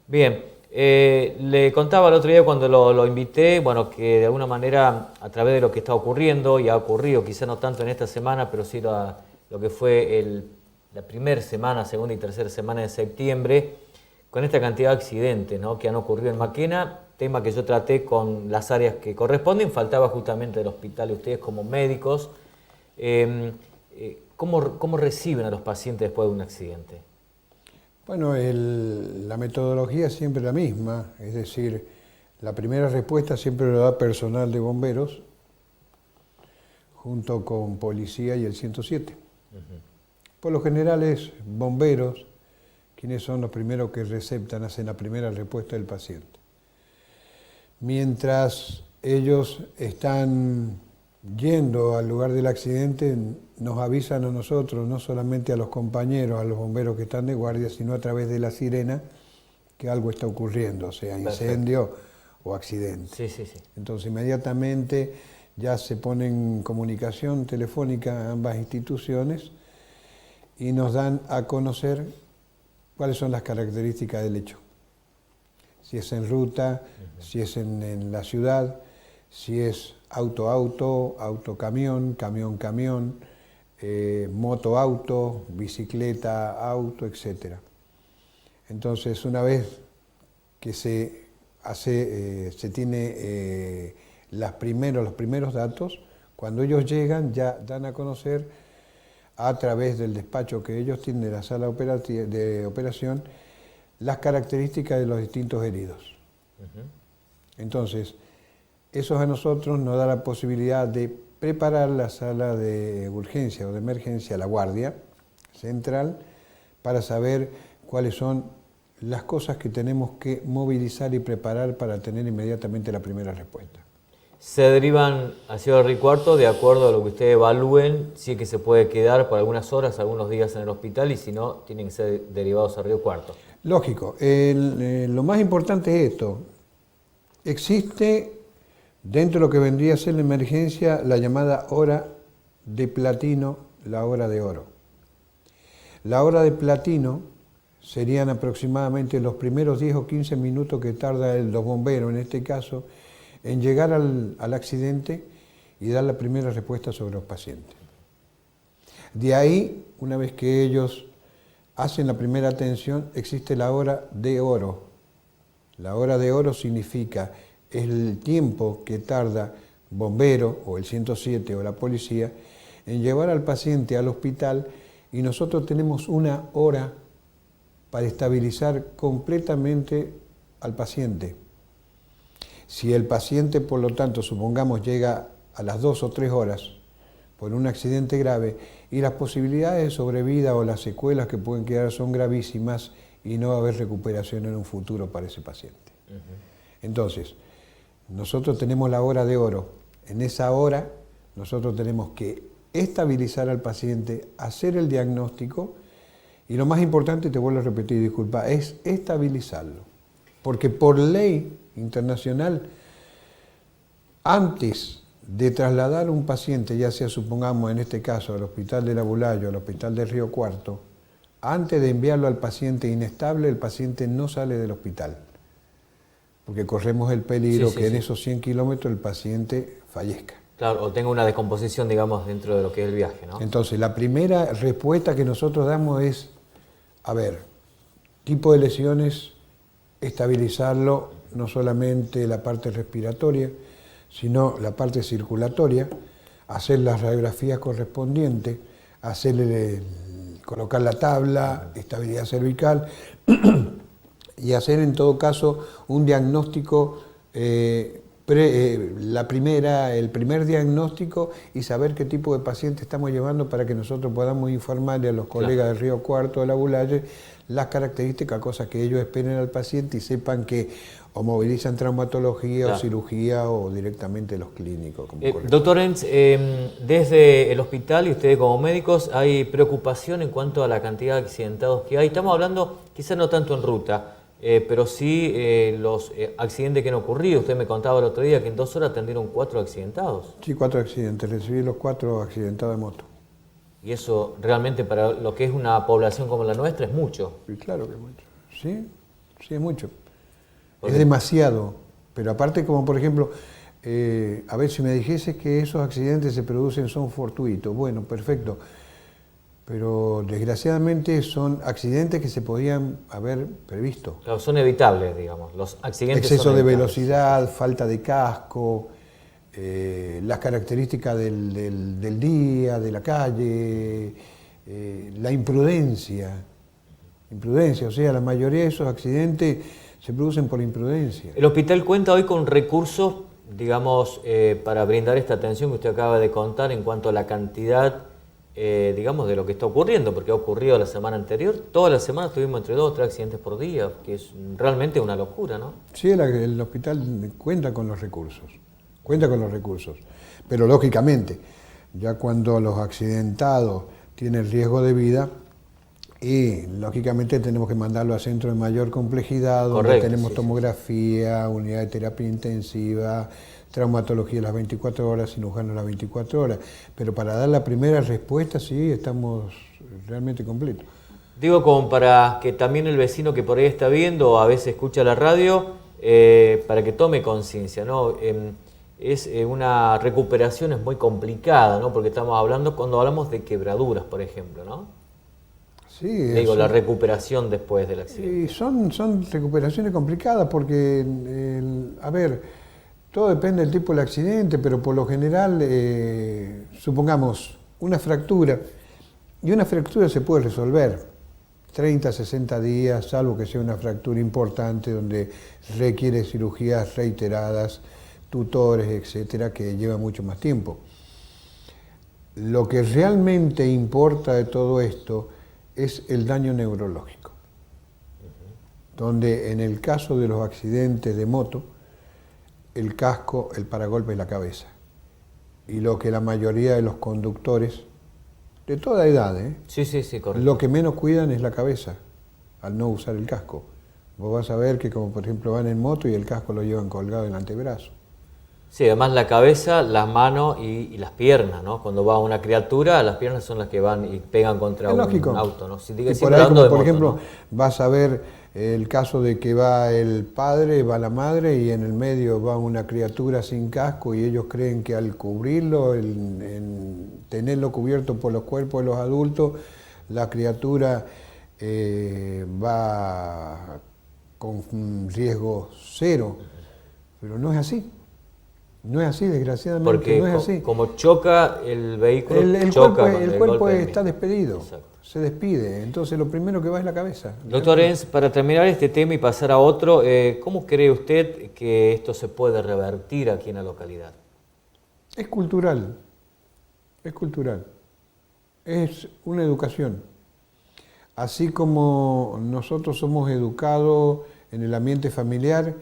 Bien, le contaba el otro día cuando lo invité, bueno, que de alguna manera a través de lo que está ocurriendo, y ha ocurrido, quizá no tanto en esta semana, pero sí lo que fue la primera semana, segunda y tercera semana de septiembre, con esta cantidad de accidentes, ¿no?, que han ocurrido en Maquena, tema que yo traté con las áreas que corresponden, faltaba justamente el hospital, ustedes como médicos. ¿Cómo reciben a los pacientes después de un accidente? Bueno, la metodología es siempre la misma, es decir, la primera respuesta siempre lo da personal de bomberos junto con policía y el 107. Por lo general es bomberos quienes son los primeros que receptan, hacen la primera respuesta del paciente. Mientras ellos están yendo al lugar del accidente, nos avisan a nosotros, no solamente a los compañeros, a los bomberos que están de guardia, sino a través de la sirena, que algo está ocurriendo, sea incendio o accidente. Sí, sí, sí. Entonces inmediatamente ya se pone en comunicación telefónica ambas instituciones y nos dan a conocer cuáles son las características del hecho. Si es en ruta, si es en la ciudad, si es auto-auto, auto-camión, camión-camión, moto-auto, bicicleta-auto, etc. Entonces, una vez que se tiene los primeros datos, cuando ellos llegan ya dan a conocer a través del despacho que ellos tienen de la sala de operación las características de los distintos heridos. Entonces, eso a nosotros nos da la posibilidad de preparar la sala de urgencia o de emergencia, la guardia central, para saber cuáles son las cosas que tenemos que movilizar y preparar para tener inmediatamente la primera respuesta. Se derivan a Ciudad Río Cuarto de acuerdo a lo que ustedes evalúen, si es que se puede quedar por algunas horas, algunos días en el hospital, y si no, tienen que ser derivados a Río Cuarto. Lógico. Lo más importante es esto. Existe, dentro de lo que vendría a ser la emergencia, la llamada hora de platino, la hora de oro. La hora de platino serían aproximadamente los primeros 10 o 15 minutos que tarda los bomberos, en este caso, en llegar al accidente y dar la primera respuesta sobre los pacientes. De ahí, una vez que ellos hacen la primera atención, existe la hora de oro. La hora de oro significa el tiempo que tarda bombero o el 107 o la policía en llevar al paciente al hospital, y nosotros tenemos una hora para estabilizar completamente al paciente. Si el paciente, por lo tanto, supongamos llega a las 2 o 3 horas por un accidente grave y las posibilidades de sobrevida o las secuelas que pueden quedar son gravísimas y no va a haber recuperación en un futuro para ese paciente. Entonces, nosotros tenemos la hora de oro. En esa hora nosotros tenemos que estabilizar al paciente, hacer el diagnóstico y lo más importante, te vuelvo a repetir, disculpa, es estabilizarlo. Porque por ley internacional, antes de trasladar a un paciente, ya sea, supongamos en este caso, al hospital del Abulayo, al hospital del Río Cuarto, antes de enviarlo al paciente inestable, el paciente no sale del hospital. Porque corremos el peligro en esos 100 kilómetros el paciente fallezca. Claro, o tenga una descomposición, digamos, dentro de lo que es el viaje, ¿no? Entonces, la primera respuesta que nosotros damos es, a ver, tipo de lesiones, estabilizarlo, no solamente la parte respiratoria, sino la parte circulatoria, hacer las radiografías correspondientes, colocar la tabla, estabilidad cervical, y hacer en todo caso un diagnóstico, el primer diagnóstico, y saber qué tipo de paciente estamos llevando para que nosotros podamos informarle a los colegas del Río Cuarto, de la Bulaye, las características, cosas que ellos esperen al paciente y sepan que o movilizan traumatología o cirugía o directamente los clínicos. Doctor Enz, desde el hospital y ustedes como médicos, ¿hay preocupación en cuanto a la cantidad de accidentados que hay? Estamos hablando quizás no tanto en ruta, pero sí los accidentes que han ocurrido. Usted me contaba el otro día que en 2 horas atendieron 4 accidentados. Sí, 4 accidentes. Recibí los 4 accidentados de moto. Y eso realmente para lo que es una población como la nuestra es mucho. Sí, claro que es mucho. ¿Sí? Sí, es mucho. ¿Por Es qué? demasiado. Pero aparte, como por ejemplo, a ver, si me dijese que esos accidentes se producen son fortuitos, bueno, perfecto. Pero desgraciadamente son accidentes que se podían haber previsto. Claro, son evitables, digamos. Los accidentes son Exceso de evitables. Sí, sí, velocidad, sí. falta de casco, las características del día, de la calle, la imprudencia. Imprudencia, o sea, la mayoría de esos accidentes se producen por imprudencia. El hospital cuenta hoy con recursos, digamos, para brindar esta atención que usted acaba de contar en cuanto a la cantidad, digamos, de lo que está ocurriendo, porque ha ocurrido la semana anterior. Toda la semana tuvimos entre 2 o 3 accidentes por día, que es realmente una locura, ¿no? Sí, el hospital cuenta con los recursos, cuenta con los recursos, pero lógicamente, ya cuando los accidentados tienen riesgo de vida, y lógicamente tenemos que mandarlo a centros de mayor complejidad, donde Correcto, tenemos sí, sí, sí. tomografía, unidad de terapia intensiva, traumatología las 24 horas, cirujano las 24 horas. Pero para dar la primera respuesta, sí, estamos realmente completos. Digo, como para que también el vecino que por ahí está viendo o a veces escucha la radio, para que tome conciencia, ¿no? Una recuperación es muy complicada, ¿no? Porque estamos hablando, cuando hablamos de quebraduras, por ejemplo, ¿no? Sí, Digo, la recuperación después del accidente. y son recuperaciones complicadas porque, a ver, todo depende del tipo del accidente, pero por lo general, supongamos, una fractura, y una fractura se puede resolver 30, 60 días, salvo que sea una fractura importante donde requiere cirugías reiteradas, tutores, etcétera, que lleva mucho más tiempo. Lo que realmente importa de todo esto es el daño neurológico, donde en el caso de los accidentes de moto, el casco, el paragolpe y la cabeza. Y lo que la mayoría de los conductores, de toda edad, Sí, sí, sí, correcto. lo que menos cuidan es la cabeza, al no usar el casco. Vos vas a ver que, como por ejemplo, van en moto y el casco lo llevan colgado en el antebrazo. Sí, además la cabeza, las manos y las piernas, ¿no? Cuando va una criatura, las piernas son las que van y pegan contra Es un lógico. auto, ¿no? Si, Y por siempre ahí, hablando como de por moto, ejemplo, ¿no? vas a ver el caso de que va el padre, va la madre y en el medio va una criatura sin casco y ellos creen que al cubrirlo, en tenerlo cubierto por los cuerpos de los adultos, la criatura va con riesgo cero. Pero no es así. No es así, desgraciadamente, Porque no es así. como choca el vehículo, El choca cuerpo, con el el cuerpo golpe del está mismo. despedido, Exacto. se despide, entonces lo primero que va es la cabeza. Doctor Enz, para terminar este tema y pasar a otro, ¿cómo cree usted que esto se puede revertir aquí en la localidad? Es cultural, es cultural, es una educación. Así como nosotros somos educados en el ambiente familiar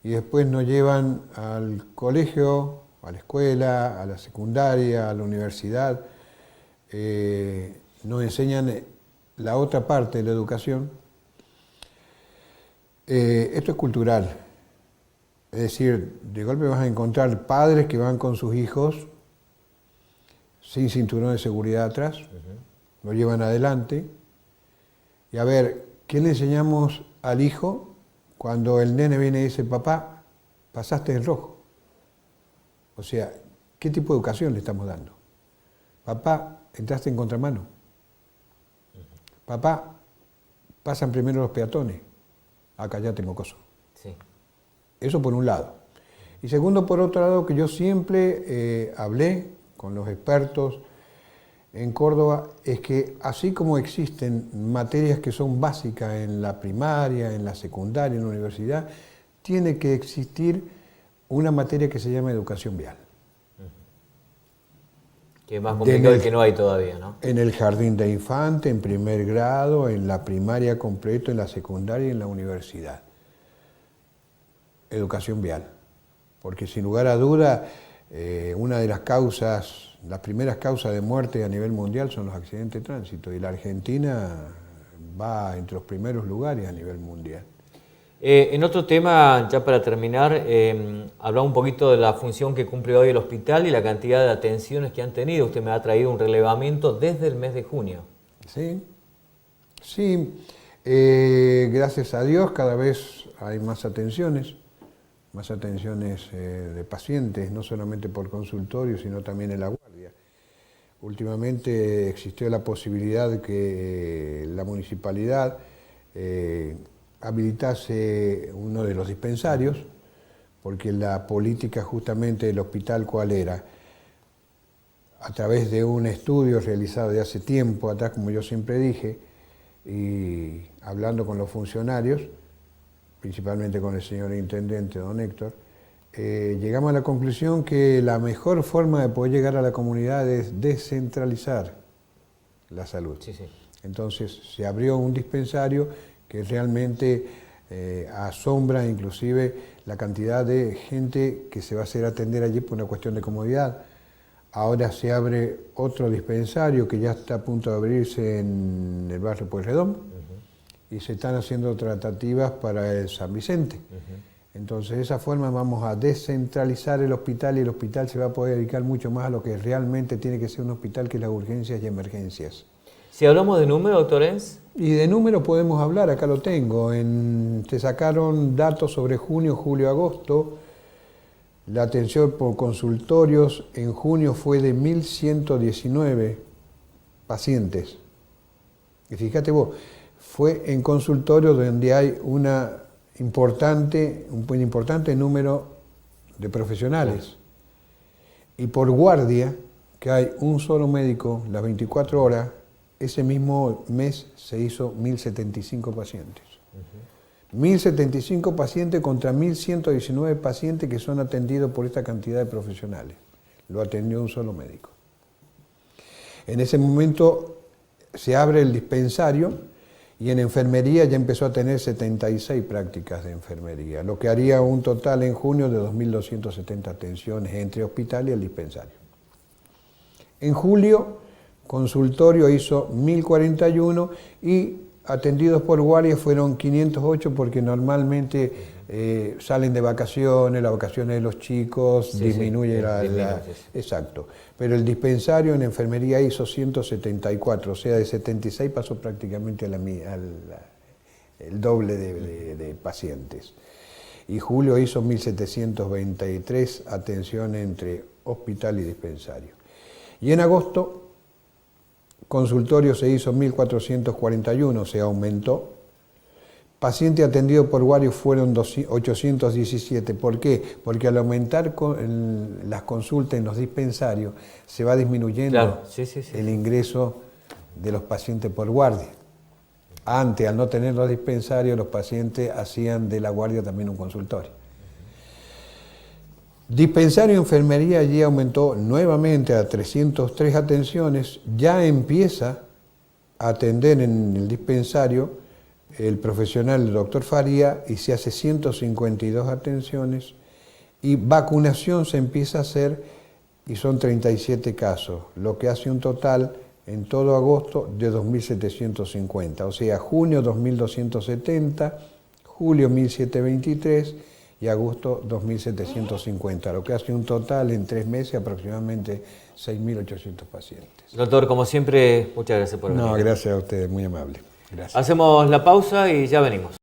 y después nos llevan al colegio, a la escuela, a la secundaria, a la universidad, nos enseñan la otra parte de la educación. Esto es cultural. Es decir, de golpe vas a encontrar padres que van con sus hijos sin cinturón de seguridad atrás, lo llevan adelante. Y a ver, ¿qué le enseñamos al hijo cuando el nene viene y dice, papá, pasaste en rojo? O sea, ¿qué tipo de educación le estamos dando? Papá, entraste en contramano. Papá, pasan primero los peatones. Cállate, mocoso. Sí. Eso por un lado. Y segundo, por otro lado, que yo siempre hablé con los expertos en Córdoba, es que así como existen materias que son básicas en la primaria, en la secundaria, en la universidad, tiene que existir una materia que se llama educación vial. Que es más complicado y que no hay todavía, ¿no? En el jardín de infante, en primer grado, en la primaria completo, en la secundaria y en la universidad. Educación vial. Porque sin lugar a duda, una de las causas, las primeras causas de muerte a nivel mundial son los accidentes de tránsito y la Argentina va entre los primeros lugares a nivel mundial. En otro tema, ya para terminar, hablaba un poquito de la función que cumple hoy el hospital y la cantidad de atenciones que han tenido. Usted me ha traído un relevamiento desde el mes de junio. Sí, sí. Gracias a Dios cada vez hay más atenciones de pacientes, no solamente por consultorio, sino también en la guardia. Últimamente existió la posibilidad de que la municipalidad habilitase uno de los dispensarios, porque la política justamente del hospital, ¿cuál era? A través de un estudio realizado de hace tiempo atrás, como yo siempre dije, y hablando con los funcionarios, principalmente con el señor intendente, don Héctor, llegamos a la conclusión que la mejor forma de poder llegar a la comunidad es descentralizar la salud. Sí, sí. Entonces se abrió un dispensario que realmente asombra inclusive la cantidad de gente que se va a hacer atender allí por una cuestión de comodidad. Ahora se abre otro dispensario que ya está a punto de abrirse en el barrio Pueyrredón y se están haciendo tratativas para el San Vicente. Entonces de esa forma vamos a descentralizar el hospital y el hospital se va a poder dedicar mucho más a lo que realmente tiene que ser un hospital, que es las urgencias y emergencias. Si hablamos de número, doctor Enz. Y de número podemos hablar, acá lo tengo. Te sacaron datos sobre junio, julio, agosto. La atención por consultorios en junio fue de 1.119 pacientes. Y fíjate vos, fue en consultorios donde hay un importante número de profesionales. Y por guardia, que hay un solo médico las 24 horas, ese mismo mes se hizo 1.075 pacientes. 1.075 pacientes contra 1.119 pacientes que son atendidos por esta cantidad de profesionales. Lo atendió un solo médico. En ese momento se abre el dispensario y en enfermería ya empezó a tener 76 prácticas de enfermería, lo que haría un total en junio de 2.270 atenciones entre hospital y el dispensario. En julio, consultorio hizo 1.041 y atendidos por guardia fueron 508 porque normalmente salen de vacaciones, las vacaciones de los chicos, disminuye Exacto. Pero el dispensario en enfermería hizo 174, o sea, de 76 pasó prácticamente el doble de pacientes. Y julio hizo 1.723 atenciones entre hospital y dispensario. Y en agosto, consultorio se hizo 1.441, se aumentó. Pacientes atendidos por guardia fueron 817. ¿Por qué? Porque al aumentar las consultas en los dispensarios, se va disminuyendo el ingreso de los pacientes por guardia. Antes, al no tener los dispensarios, los pacientes hacían de la guardia también un consultorio. Dispensario de enfermería allí aumentó nuevamente a 303 atenciones, ya empieza a atender en el dispensario el profesional el doctor Faría y se hace 152 atenciones y vacunación se empieza a hacer y son 37 casos, lo que hace un total en todo agosto de 2.750, o sea, junio 2.270, julio 1.723, y agosto 2.750, lo que hace un total en 3 meses aproximadamente 6.800 pacientes. Doctor, como siempre, muchas gracias por venir. No, gracias a ustedes, muy amable. Gracias. Hacemos la pausa y ya venimos.